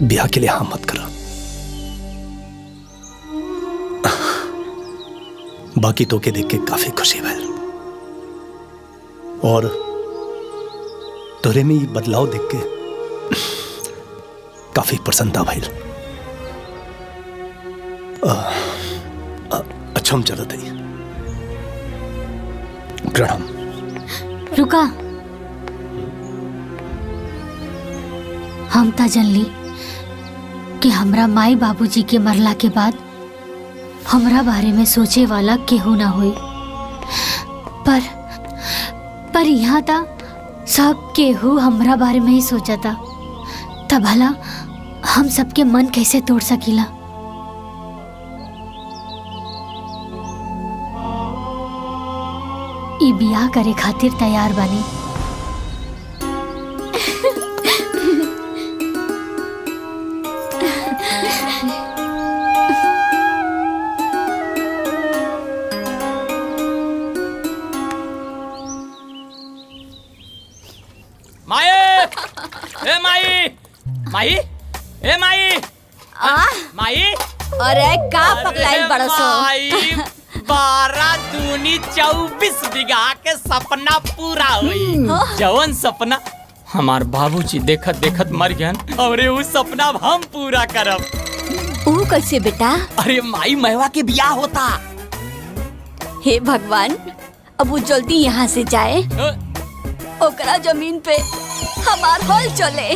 ब्याह के लिए हाँ मत करा। बाकी तो के देख के काफी खुशी भइल, और तोरे में ये बदलाव देख के काफी प्रसन्नता भइल। अच्छा, हम चलत हई। प्रणाम। रुका, हम ता जनली कि हमरा माई बाबूजी के मरला के बाद हमरा बारे में सोचे वाला केहू ना होई, पर यहाँ ता सब केहू हमरा बारे में ही सोचता। तब भला हम सबके मन कैसे तोड़ सकीला? ई बियाह करे खातिर तैयार बानी। माई, ए माई, माई, ए माई, माई अरे का पकड़ाई बड़सो माई 12 दूनी 24 बीघा के सपना पूरा हुई। जवन सपना हमार बाबूजी देखत देखत मर गयन और वो सपना हम पूरा करब। वो कैसे बेटा? अरे माई मैवा के बियाह होता। हे भगवान, अब वो जल्दी यहाँ से जाए, ओकरा जमीन पे हमार हल चले।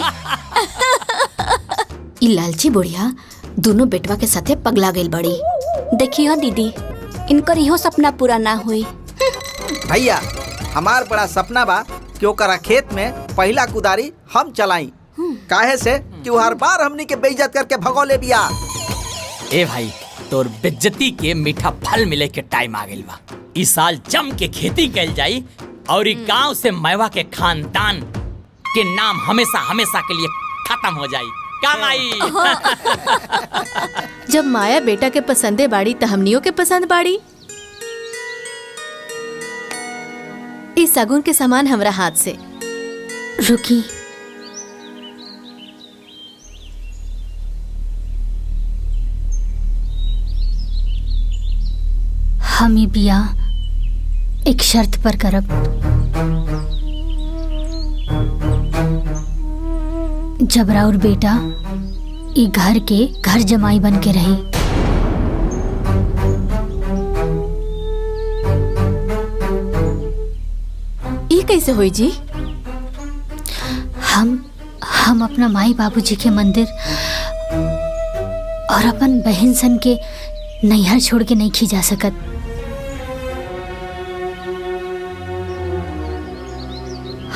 ई लालची बुढ़िया दोनों बेटवा के साथे पगला गई बड़ी। देखिए दीदी, इनकर इहो सपना पूरा ना हुई। भैया हमार बड़ा सपना बा कि ओकरा खेत में पहला कुदारी हम चलाई, काहे से कि वो हर बार हमनी के बेइज्जत करके भगोले बिया। ए भाई, तोर बेइज्जती के मीठा फल मिले के टाइम आ गइल बा। इस साल जम के खेती कैल जाई और ई गांव से मैवा के खानदान के नाम हमेशा हमेशा के लिए खत्म हो जाई। का माई? जब माया बेटा के पसंदे बाड़ी त हमनियों के पसंद बाड़ी। इस सगुन के सामान हमरा हाथ से। रुकी, हम ही बियाह एक शर्त पर करब। जब राउर बेटा ई घर के घर जमाई बन के रही। ई कैसे होई जी? हम अपना माई बाबूजी के मंदिर और अपन बहन सन के नैहर छोड़ के नहीं खी जा सकत।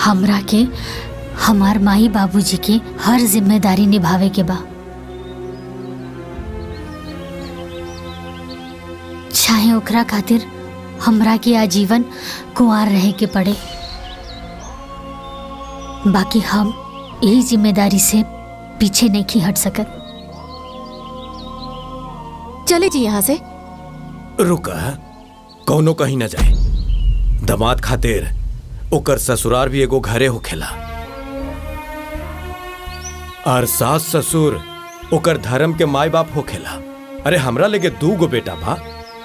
हमरा के हमार माई बाबूजी के हर जिम्मेदारी निभावे के बा, चाहे ओकरा खातिर हमरा के आजीवन कुंवार रहे के पड़े। बाकी हम यही जिम्मेदारी से पीछे नहीं की हट सकत। चले जी यहाँ से। रुका, कौनो कहीं न जाए। दमाद खातिर ओकर ससुरार भी एगो घरे होखेला और सास ससुर ओकर धर्म के माई बाप होखेला। अरे हमरा लेके 2 गो बेटा बा,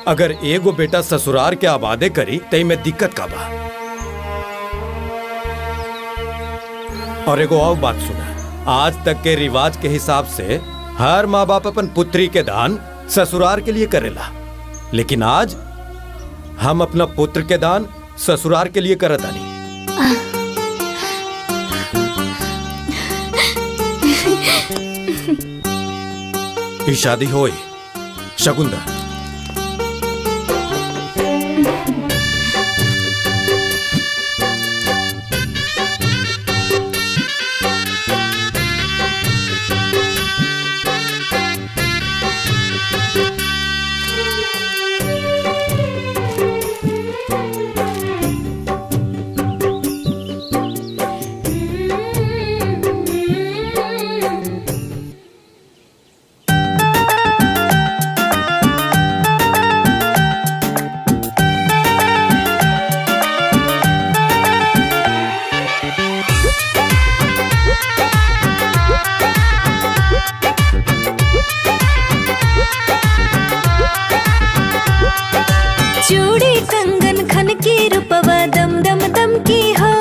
अगर एगो बेटा ससुरार के आबादे करी तई में दिक्कत का बा। और एगो और बात सुना, आज तक के रिवाज के हिसाब से हर माँ बाप अपन पुत्री के दान ससुरार के लिए करेला, लेकिन आज हम अपना पुत्र के दान ससुरार के लिए करत आनी। ई शादी होई शगुंदा। चूड़ी कंगन खन की रूपवा दम दम दम की हो,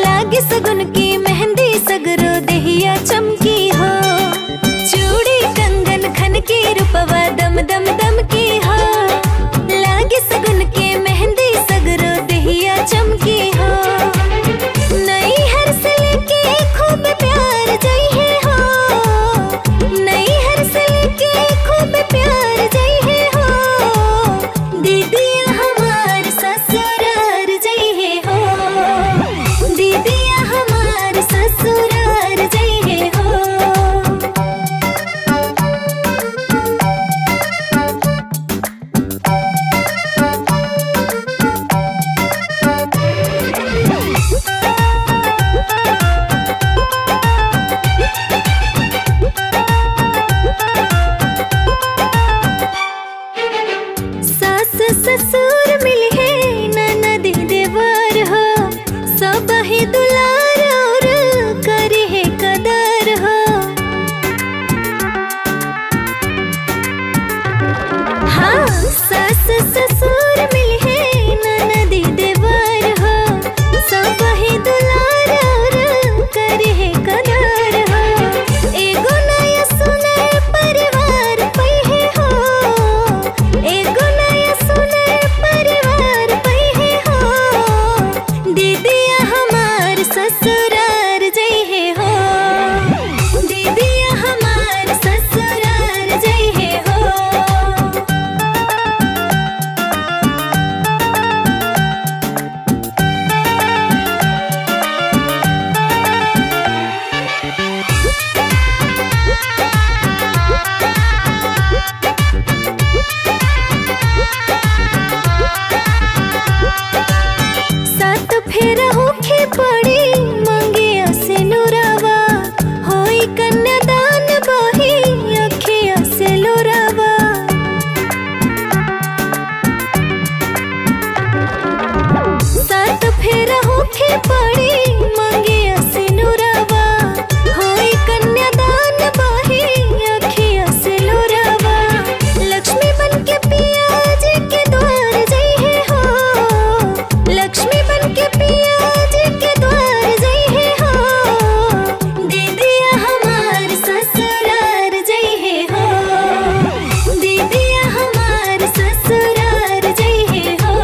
लागे सगुन की मेहंदी सगरो देहिया चमकी हो। चूड़ी कंगन खन की रूपवा दम दम दम की हो, लागे सगुन की मेहंदी सगरो देहिया चमकी हो। नई हर से लेके खूब प्यार जइहे हो, नई हर से लेके खूब प्यार जइहे हो। दीदिया हमार ससुरार जइहे हो, दीदिया हमार ससुरार जइहे हो। सास ससुर मिले ननदी देवर हो सब ही दुलार और करे है कदर हो एगो नया सुनर परिवार पहे हो एगो नया सुनर परिवार पहे हो दीदिया हमार ससुरार जइहे हो दीदिया हमार ससुरार जइहे हो सात फेर होखे पड़ी मंगिया से नुरावा होई कन्यादान बही अखिया से लोरावा सात फेर होखे पड़ी मंगिया से नुरावा होई कन्यादान बही अखिया से लोरावा लक्ष्मी बन के पिया जी के द्वार जइहे हो लक्ष्मी बन के पिया जी के द्वार जइहे हो दीदिया हमार ससुरार जइहे हो दीदिया हमार ससुरार जइहे हो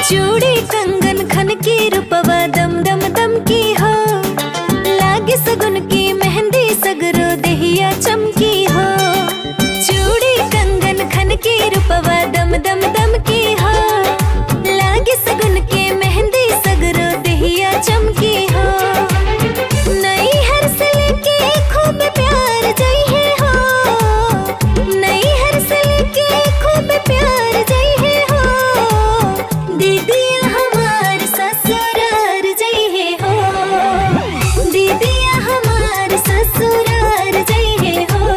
चूड़ी कंगन खन की रूपवा दम दम दम की हो लागे सगुन की मेहंदी सगरो देहिया चमकी हो चूड़ी कंगन खन की रूपवा दम दम दम की हो लागे सगुन की मेहंदी सगरो देहिया चमकी हो नई हर से लेके खूब प्यार जइहे हो नई हर से लेके खूब प्यार जइहे हो दीदिया हमार ससुरार जइहे हो दीदिया हमार ससुरार जइहे हो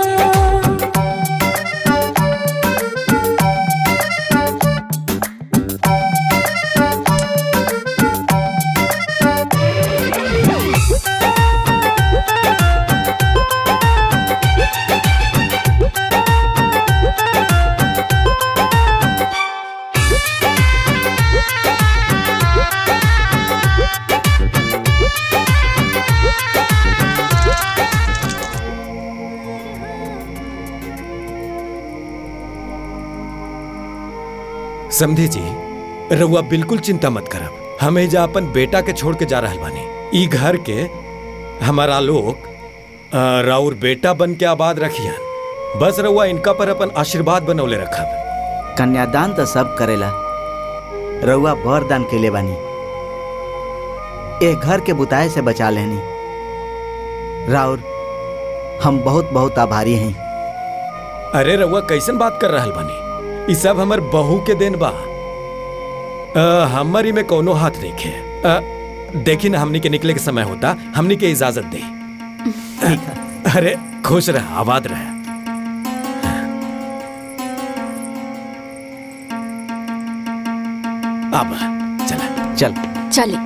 समझी जी रउआ बिल्कुल चिंता मत करब हम एजा अपन बेटा के छोड़ के जा रहल बानी ई घर के हमारा लोग राउर बेटा बन के आबाद रखियन बस रउआ इनका पर अपन आशीर्वाद बनौले रखब कन्यादान तो सब करेला रउआ वरदान कैले बानी ए घर के बुताए से बचा लेनी राउर हम बहुत बहुत आभारी हैं। अरे रउआ कैसन बात कर रहल बानी ई सब हमर बहू के देन बा हमर ई में कोनो हाथ देखे देखी ना हमनी के निकले के समय होता हमनी के इजाजत दे अरे खुश रह आबाद रह अब चला चल चले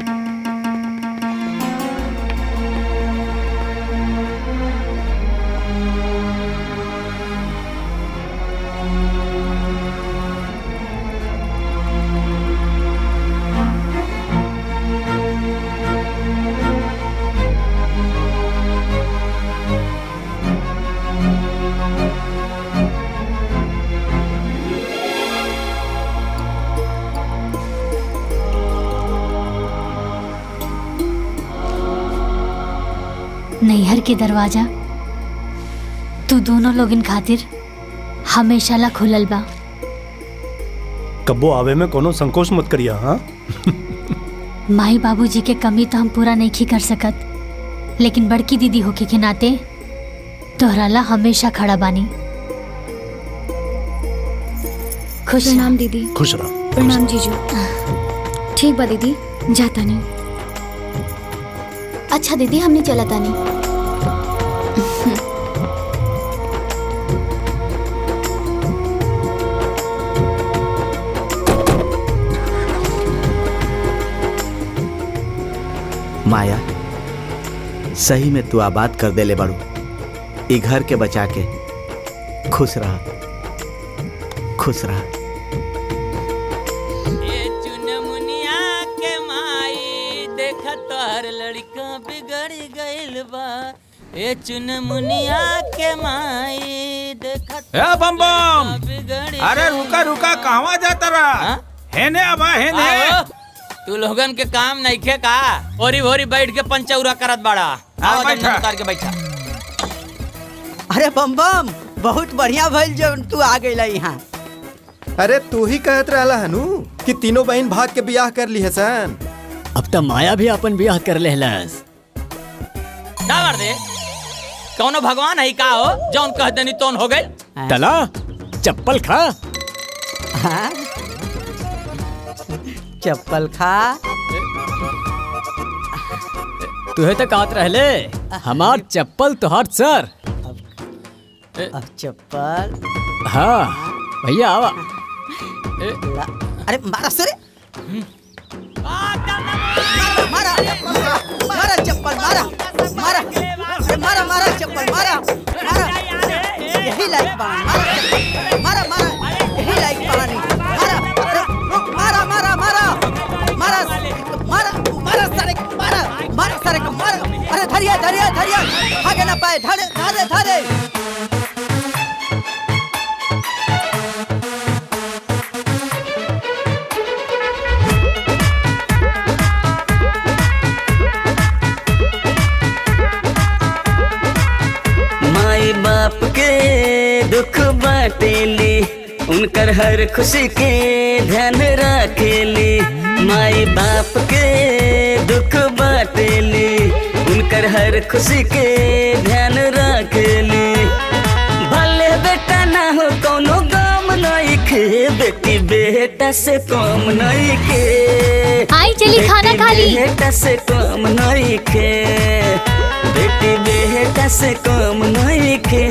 नैहर के दरवाजा तू दोनों लोगन खातिर हमेशा ला खुलल बा। कब्बो आवे में कोनो संकोच मत करिया। हाँ माई बाबूजी के कमी तो हम पूरा नहीं कर सकत, लेकिन बड़की दीदी होके के नाते तोहरा ला हमेशा खड़ा बानी। खुश प्रणाम दीदी। खुश रहो। प्रणाम जीजू। ठीक बा दीदी, जाता नहीं। अच्छा दीदी हमने चला तानी। माया, सही में तू आबाद कर देले बड़ू। ई घर के बचा के खुश रहा, खुश रहा। ये चुनमुनिया के माई देख तोहर लड़का बिगड़ गइल बा। ये चुनमुनिया के माई देख ए बम बम, अरे रुका रुका, कहवा जाता रहा? हेने आवा हेने। तू लोगन के काम नहीं खे का? ओरी भोरी बैठ के पंचौरा करत बाड़ा। आओ जल्दी उतार के बैठा। अरे बम बम, बहुत बढ़िया भइल जो तू आ गइला यहाँ। अरे तू ही कहत रहला हनु कि तीनों बहन भाग के बियाह कर ली हसन। अब तो माया भी अपन बियाह कर लेहलस। ना कर दे, कौनो भगवान है का हो जौन कह देनी तोन हो गइल? तला चप्पल खा। हाँ? चप्पल खा। तुहे तो कहत रहले हमार चप्पल तोहार सर। अब चप्पल। हाँ भैया आवा। अरे मारा सरे, मारा मारा चप्पल, मारा मारा, अरे मारा मारा चप्पल, मारा मारा, यही लाइक पानी, मारा मारा, यही लाइक पानी, मारा मारा मारा मारा मारा मारा मारा सारे, मारा मारा सारे को मारा। अरे धरिया धरिया धरिया, भागे ना पाए, धरे धरे धरे। माई बाप के दुख बाटेली, उनकर हर खुशी के ध्यान रखेली। माई बाप के दुख बाटेली, उनकर हर खुशी के ध्यान रखेली। भले बेटा ना हो कोनो गम नहीं खे, बेटी बेटा से कम नहीं खे। आई चली खाना खा ली। बेटा से कम नहीं खे, बेटी बेटा से कम नहीं खे,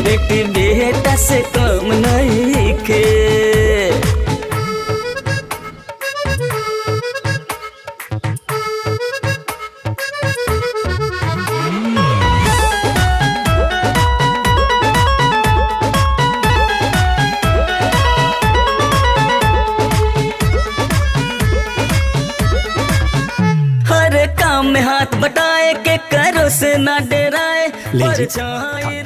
बेटी बेटा से कम नहीं खे। हर काम में हाथ बटाए के करो से ना डराए। ले जी। परछाई